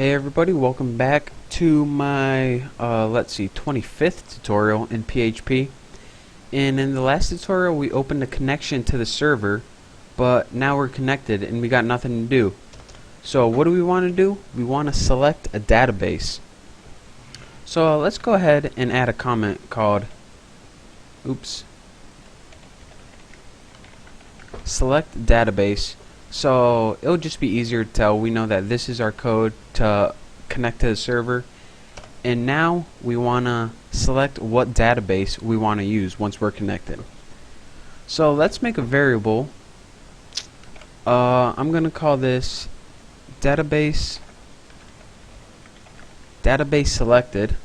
Hey everybody, welcome back to my, 25th tutorial in PHP. And in the last tutorial we opened a connection to the server, but now we're connected and we got nothing to do. So what do we want to do? We want to select a database. So let's go ahead and add a comment called, select database. So it'll just be easier to tell. We know that this is our code to connect to the server, and now we want to select what database we want to use once we're connected. So let's make a variable. I'm gonna call this database selected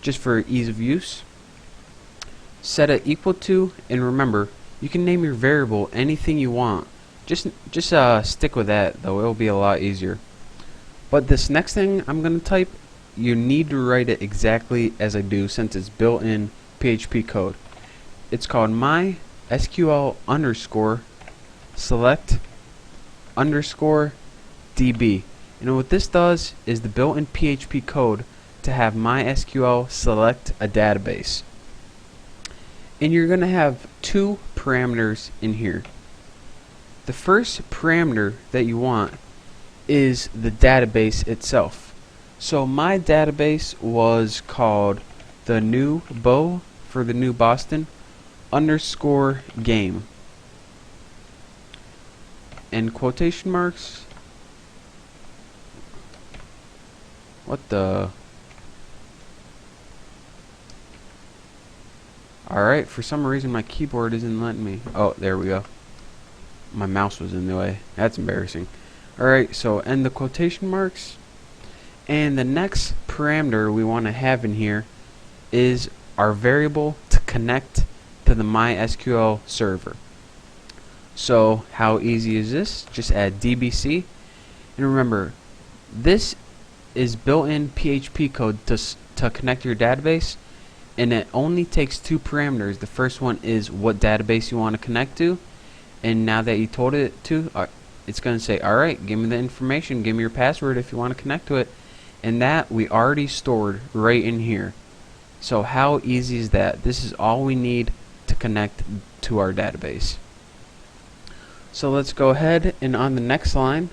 just for ease of use. Set it equal to, and remember, you can name your variable anything you want. Just stick with that, though. It'll be a lot easier. But this next thing I'm going to type, you need to write it exactly as I do, since it's built-in PHP code. It's called MySQL underscore select underscore DB. And what this does is the built-in PHP code to have MySQL select a database. And you're going to have two parameters in here. The first parameter that you want is the database itself. So my database was called the new Bo for the new Boston underscore game. And quotation marks. What the? Alright, for some reason my keyboard isn't letting me. Oh, there we go. My mouse was in the way. That's embarrassing. Alright, so end the quotation marks. And the next parameter we want to have in here is our variable to connect to the MySQL server. So how easy is this? Just add DBC. And remember, this is built-in PHP code to connect your database. And it only takes two parameters. The first one is what database you want to connect to, and now that you told it to, it's going to say, alright, give me the information, give me your password if you want to connect to it, and that we already stored right in here. So how easy is that? This is all we need to connect to our database. So let's go ahead, and on the next line,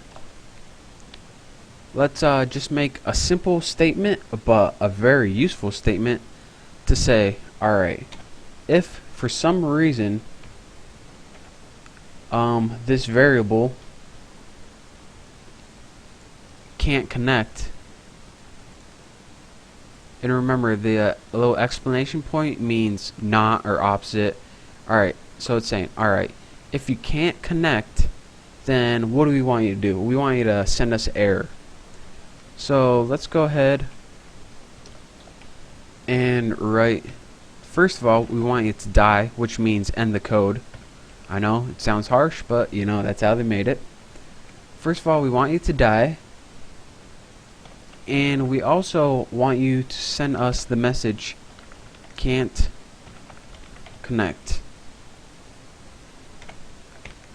let's just make a simple statement, but a very useful statement, to say, alright, if for some reason this variable can't connect, and remember the little exclamation point means not or opposite. Alright, so it's saying, alright, if you can't connect, then what do we want you to do? We want you to send us error. So let's go ahead and write, first of all, we want it to die, which means end the code. I know it sounds harsh, but you know, that's how they made it. First of all, we want you to die, and we also want you to send us the message can't connect.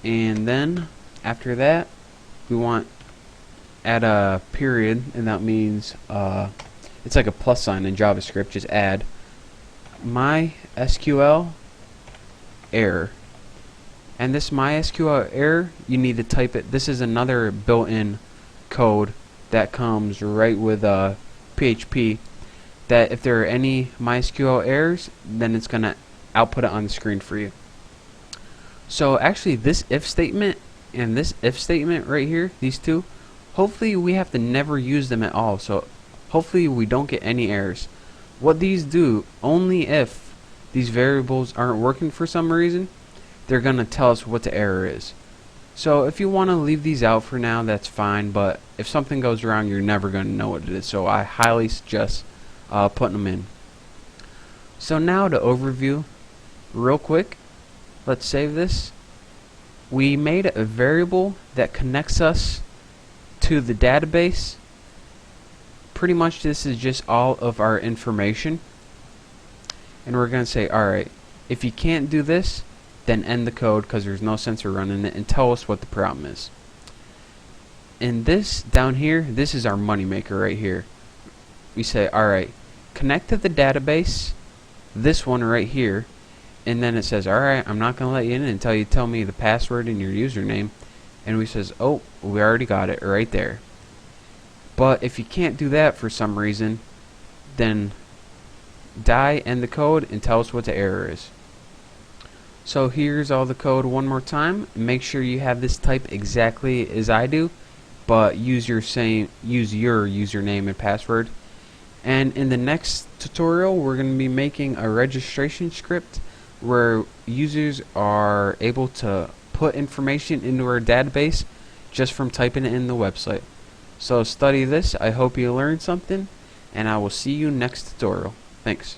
And then after that, we want add a period, and that means it's like a plus sign in JavaScript. Just add MySQL error. And this MySQL error, you need to type it. This is another built-in code that comes right with PHP, that if there are any MySQL errors, then it's going to output it on the screen for you. So actually this if statement and this if statement right here, these two, hopefully we have to never use them at all. So hopefully we don't get any errors. What these do, only if these variables aren't working for some reason, they're going to tell us what the error is. So if you want to leave these out for now, that's fine, but if something goes wrong, you're never going to know what it is. So I highly suggest putting them in. So now to overview real quick, let's save this. We made a variable that connects us to the database. Pretty much this is just all of our information, and we're going to say, alright, if you can't do this, then end the code, because there's no sense of running it, and tell us what the problem is. So And this down here, this is our moneymaker right here. We say, alright, connect to the database, this one right here, and then it says, alright, I'm not going to let you in until you tell me the password and your username. And we says, oh, we already got it right there. But if you can't do that for some reason, then end the code and tell us what the error is. So here's all the code one more time. Make sure you have this type exactly as I do, but use your username and password. And in the next tutorial, we're going to be making a registration script where users are able to put information into our database just from typing it in the website. So study this. I hope you learned something, and I will see you next tutorial. Thanks.